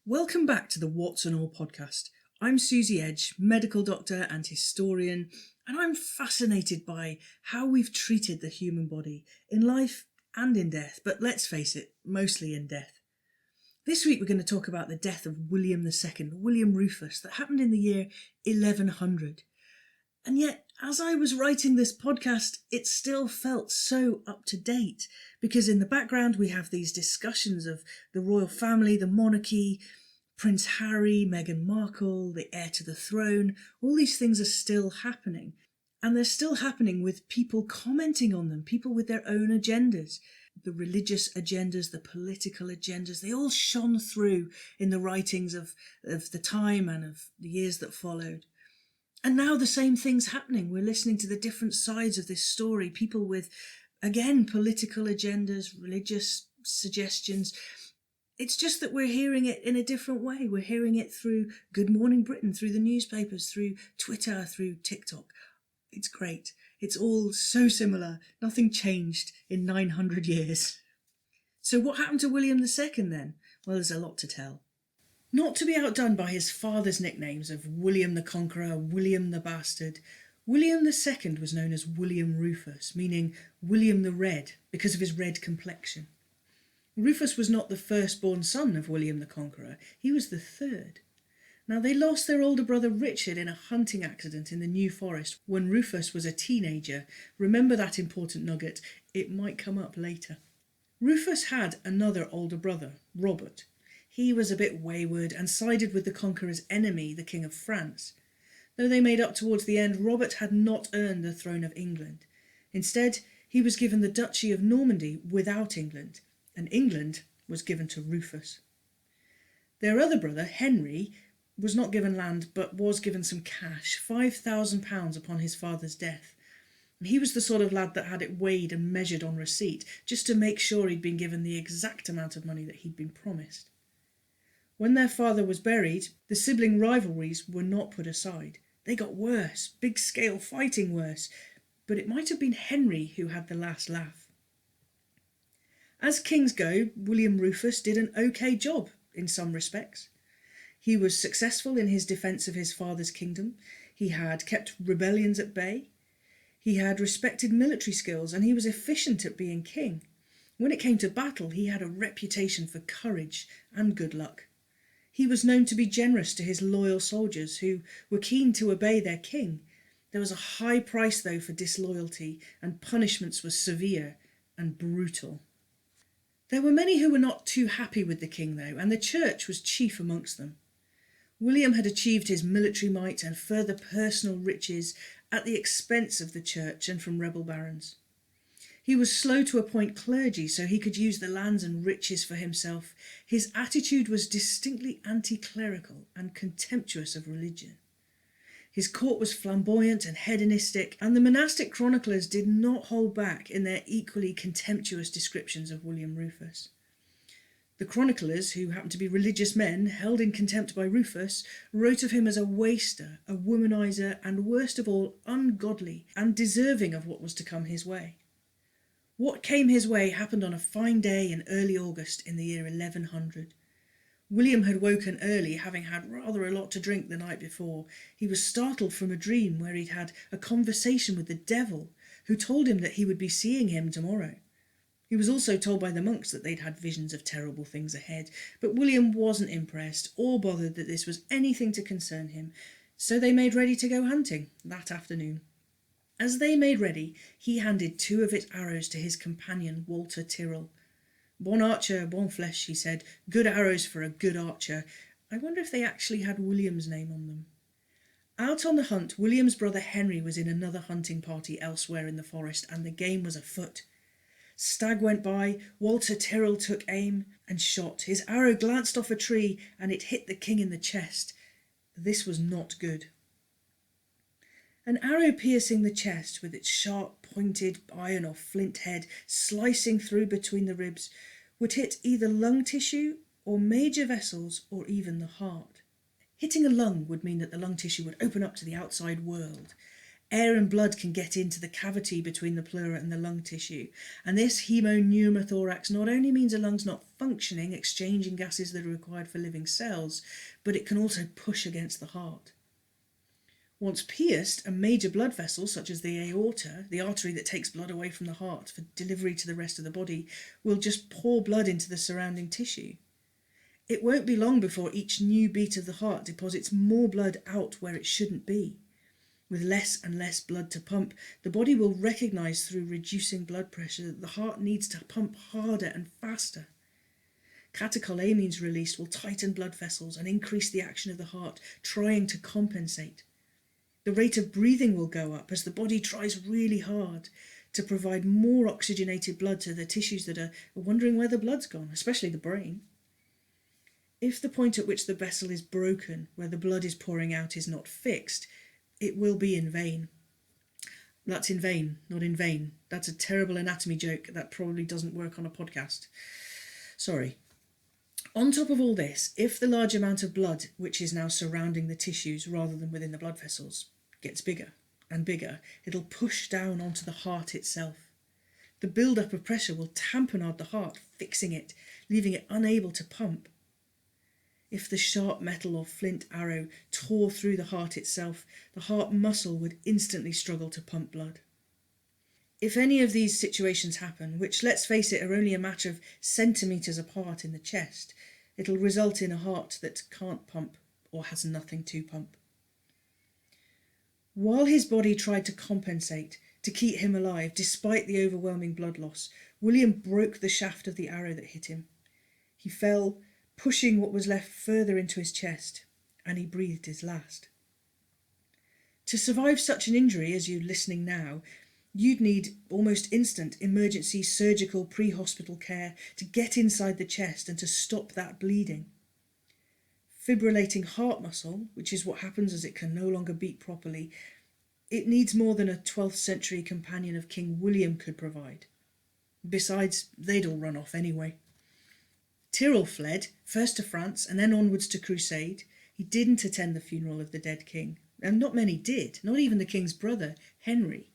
Welcome back to the What's and All podcast. I'm Susie Edge, medical doctor and historian, and I'm fascinated by how we've treated the human body in life and in death, but let's face it, mostly in death. This week we're going to talk about the death of William II, William Rufus, that happened in the year 1100. And yet, as I was writing this podcast, it still felt so up to date, because in the background we have these discussions of the royal family, the monarchy, Prince Harry, Meghan Markle, the heir to the throne. All these things are still happening. And they're still happening with people commenting on them, people with their own agendas. The religious agendas, the political agendas, they all shone through in the writings of the time and of the years that followed. And now the same thing's happening. We're listening to the different sides of this story, people with, again, political agendas, religious suggestions. It's just that we're hearing it in a different way. We're hearing it through Good Morning Britain, through the newspapers, through Twitter, through TikTok. It's great. It's all so similar. Nothing changed in 900 years. So what happened to William II then? Well, there's a lot to tell. Not to be outdone by his father's nicknames of William the Conqueror, William the Bastard, William II was known as William Rufus, meaning William the Red, because of his red complexion. Rufus was not the firstborn son of William the Conqueror, he was the third. Now they lost their older brother Richard in a hunting accident in the New Forest when Rufus was a teenager. Remember that important nugget, it might come up later. Rufus had another older brother, Robert. He was a bit wayward and sided with the Conqueror's enemy, the King of France. Though they made up towards the end, Robert had not earned the throne of England. Instead, he was given the Duchy of Normandy without England, and England was given to Rufus. Their other brother, Henry, was not given land but was given some cash, £5,000 upon his father's death. And he was the sort of lad that had it weighed and measured on receipt, just to make sure he'd been given the exact amount of money that he'd been promised. When their father was buried, the sibling rivalries were not put aside. They got worse, big-scale fighting worse, but it might have been Henry who had the last laugh. As kings go, William Rufus did an okay job in some respects. He was successful in his defence of his father's kingdom. He had kept rebellions at bay. He had respected military skills, and he was efficient at being king. When it came to battle, he had a reputation for courage and good luck. He was known to be generous to his loyal soldiers who were keen to obey their king. There was a high price, though, for disloyalty, and punishments were severe and brutal. There were many who were not too happy with the king, though, and the church was chief amongst them. William had achieved his military might and further personal riches at the expense of the church and from rebel barons. He was slow to appoint clergy so he could use the lands and riches for himself. His attitude was distinctly anti-clerical and contemptuous of religion. His court was flamboyant and hedonistic, and the monastic chroniclers did not hold back in their equally contemptuous descriptions of William Rufus. The chroniclers, who happened to be religious men held in contempt by Rufus, wrote of him as a waster, a womanizer, and worst of all, ungodly and deserving of what was to come his way. What came his way happened on a fine day in early August in the year 1100. William had woken early, having had rather a lot to drink the night before. He was startled from a dream where he'd had a conversation with the devil, who told him that he would be seeing him tomorrow. He was also told by the monks that they'd had visions of terrible things ahead, but William wasn't impressed or bothered that this was anything to concern him, so they made ready to go hunting that afternoon. As they made ready, he handed 2 of its arrows to his companion, Walter Tyrrell. "Bon archer, bon flèche," he said. "Good arrows for a good archer." I wonder if they actually had William's name on them. Out on the hunt, William's brother Henry was in another hunting party elsewhere in the forest, and the game was afoot. Stag went by, Walter Tyrrell took aim and shot. His arrow glanced off a tree, and it hit the king in the chest. This was not good. An arrow piercing the chest with its sharp, pointed iron or flint head slicing through between the ribs would hit either lung tissue or major vessels or even the heart. Hitting a lung would mean that the lung tissue would open up to the outside world. Air and blood can get into the cavity between the pleura and the lung tissue, and this hemopneumothorax not only means a lung's not functioning, exchanging gases that are required for living cells, but it can also push against the heart. Once pierced, a major blood vessel, such as the aorta, the artery that takes blood away from the heart for delivery to the rest of the body, will just pour blood into the surrounding tissue. It won't be long before each new beat of the heart deposits more blood out where it shouldn't be. With less and less blood to pump, the body will recognise through reducing blood pressure that the heart needs to pump harder and faster. Catecholamines released will tighten blood vessels and increase the action of the heart, trying to compensate. The rate of breathing will go up as the body tries really hard to provide more oxygenated blood to the tissues that are wondering where the blood's gone, especially the brain. If the point at which the vessel is broken, where the blood is pouring out, is not fixed, it will be in vain. That's in vain, not in vain. That's a terrible anatomy joke that probably doesn't work on a podcast. Sorry. On top of all this, if the large amount of blood, which is now surrounding the tissues rather than within the blood vessels, gets bigger and bigger, it'll push down onto the heart itself. The build-up of pressure will tamponade the heart, fixing it, leaving it unable to pump. If the sharp metal or flint arrow tore through the heart itself, the heart muscle would instantly struggle to pump blood. If any of these situations happen, which, let's face it, are only a matter of centimetres apart in the chest, it'll result in a heart that can't pump or has nothing to pump. While his body tried to compensate, to keep him alive, despite the overwhelming blood loss, William broke the shaft of the arrow that hit him. He fell, pushing what was left further into his chest, and he breathed his last. To survive such an injury as you listening now, you'd need almost instant emergency surgical pre-hospital care to get inside the chest and to stop that bleeding. Fibrillating heart muscle, which is what happens as it can no longer beat properly, it needs more than a 12th century companion of King William could provide. Besides, they'd all run off anyway. Tyrrell fled, first to France and then onwards to crusade. He didn't attend the funeral of the dead king, and not many did, not even the king's brother, Henry.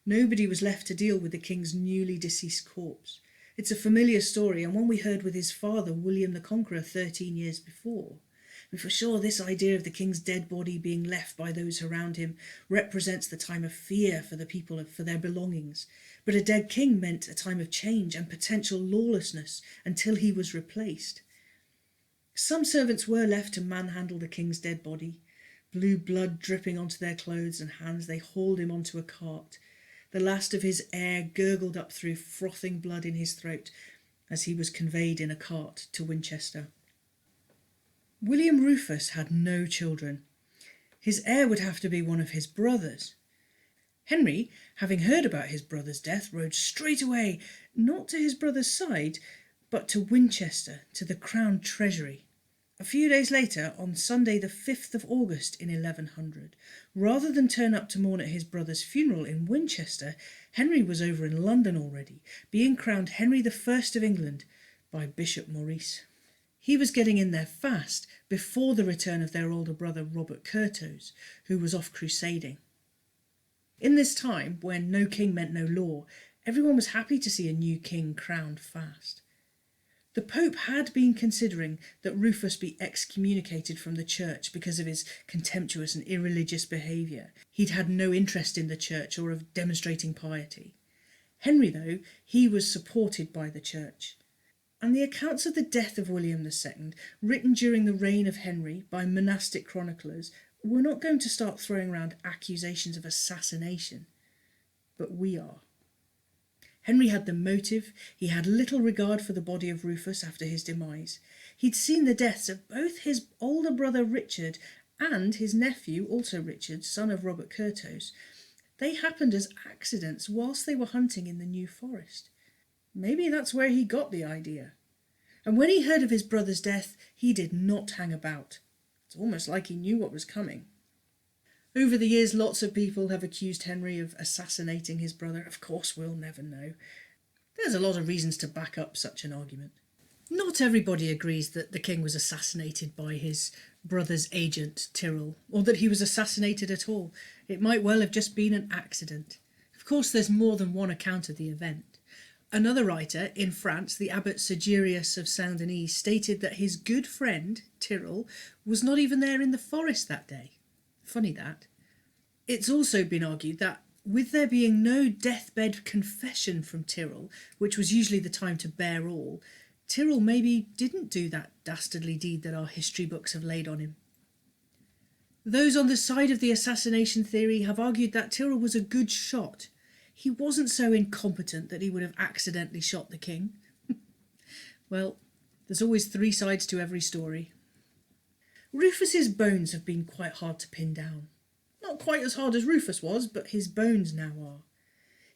Nobody was left to deal with the king's newly deceased corpse. It's a familiar story, and one we heard with his father, William the Conqueror, 13 years before. And for sure, this idea of the king's dead body being left by those around him represents the time of fear for the people, for their belongings. But a dead king meant a time of change and potential lawlessness until he was replaced. Some servants were left to manhandle the king's dead body. Blue blood dripping onto their clothes and hands, they hauled him onto a cart. The last of his heir gurgled up through frothing blood in his throat as he was conveyed in a cart to Winchester. William Rufus had no children. His heir would have to be one of his brothers. Henry, having heard about his brother's death, rode straight away, not to his brother's side, but to Winchester, to the Crown Treasury. A few days later, on Sunday the 5th of August in 1100, rather than turn up to mourn at his brother's funeral in Winchester, Henry was over in London already, being crowned Henry I of England by Bishop Maurice. He was getting in there fast, before the return of their older brother Robert Curthose, who was off crusading. In this time, when no king meant no law, everyone was happy to see a new king crowned fast. The Pope had been considering that Rufus be excommunicated from the church because of his contemptuous and irreligious behaviour. He'd had no interest in the church or of demonstrating piety. Henry, though, he was supported by the church. And the accounts of the death of William II, written during the reign of Henry by monastic chroniclers, were not going to start throwing around accusations of assassination. But we are. Henry had the motive. He had little regard for the body of Rufus after his demise. He'd seen the deaths of both his older brother Richard and his nephew, also Richard, son of Robert Curthose. They happened as accidents whilst they were hunting in the New Forest. Maybe that's where he got the idea. And when he heard of his brother's death, he did not hang about. It's almost like he knew what was coming. Over the years, lots of people have accused Henry of assassinating his brother. Of course, we'll never know. There's a lot of reasons to back up such an argument. Not everybody agrees that the king was assassinated by his brother's agent, Tyrrell, or that he was assassinated at all. It might well have just been an accident. Of course, there's more than one account of the event. Another writer in France, the abbot Sigerius of Saint Denis, stated that his good friend, Tyrrell, was not even there in the forest that day. Funny that. It's also been argued that with there being no deathbed confession from Tyrrell, which was usually the time to bear all, Tyrrell maybe didn't do that dastardly deed that our history books have laid on him. Those on the side of the assassination theory have argued that Tyrrell was a good shot. He wasn't so incompetent that he would have accidentally shot the king. Well, there's always three sides to every story. Rufus's bones have been quite hard to pin down. Not quite as hard as Rufus was, but his bones now are.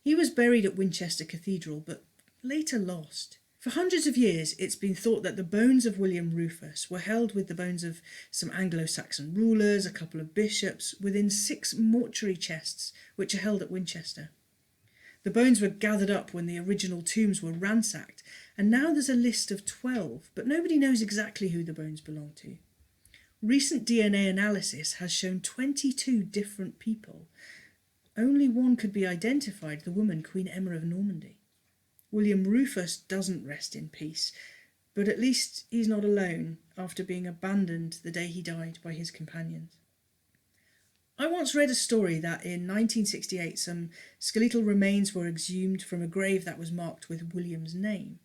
He was buried at Winchester Cathedral, but later lost. For hundreds of years, it's been thought that the bones of William Rufus were held with the bones of some Anglo-Saxon rulers, a couple of bishops, within 6 mortuary chests, which are held at Winchester. The bones were gathered up when the original tombs were ransacked, and now there's a list of 12, but nobody knows exactly who the bones belong to. Recent DNA analysis has shown 22 different people. Only one could be identified, the woman Queen Emma of Normandy. William Rufus doesn't rest in peace, but at least he's not alone after being abandoned the day he died by his companions. I once read a story that in 1968 some skeletal remains were exhumed from a grave that was marked with William's name.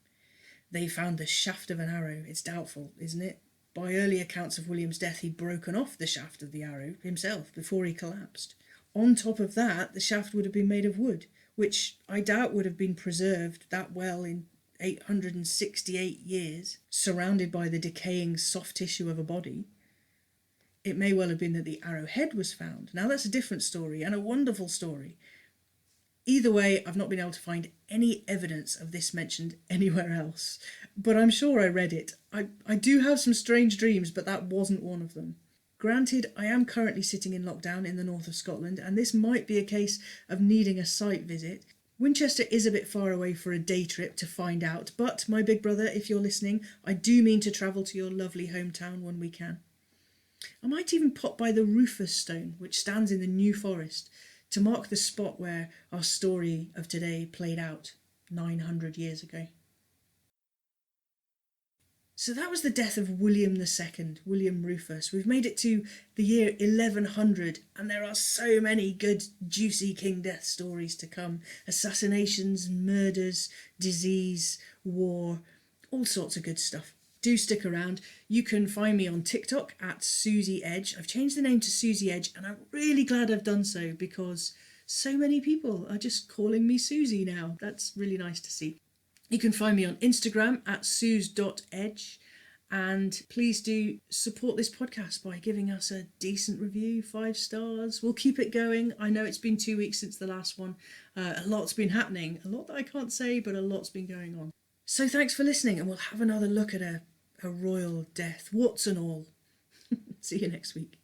They found the shaft of an arrow. It's doubtful, isn't it? By early accounts of William's death, he'd broken off the shaft of the arrow himself before he collapsed. On top of that, the shaft would have been made of wood, which I doubt would have been preserved that well in 868 years, surrounded by the decaying soft tissue of a body. It may well have been that the arrowhead was found. Now that's a different story, and a wonderful story. Either way, I've not been able to find any evidence of this mentioned anywhere else, but I'm sure I read it. I do have some strange dreams, but that wasn't one of them. Granted, I am currently sitting in lockdown in the north of Scotland, and this might be a case of needing a site visit. Winchester is a bit far away for a day trip to find out, but my big brother, if you're listening, I do mean to travel to your lovely hometown when we can. I might even pop by the Rufus stone, which stands in the New Forest, to mark the spot where our story of today played out 900 years ago. So that was the death of William II, William Rufus. We've made it to the year 1100, and there are so many good, juicy King Death stories to come. Assassinations, murders, disease, war, all sorts of good stuff. Do stick around. You can find me on TikTok at Susie Edge. I've changed the name to Susie Edge, and I'm really glad I've done so because so many people are just calling me Susie now. That's really nice to see. You can find me on Instagram at suze.edge, and please do support this podcast by giving us a decent review, 5 stars. We'll keep it going. I know it's been 2 weeks since the last one. A lot's been happening. A lot that I can't say, but a lot's been going on. So thanks for listening, and we'll have another look at a royal death, warts and all. See you next week.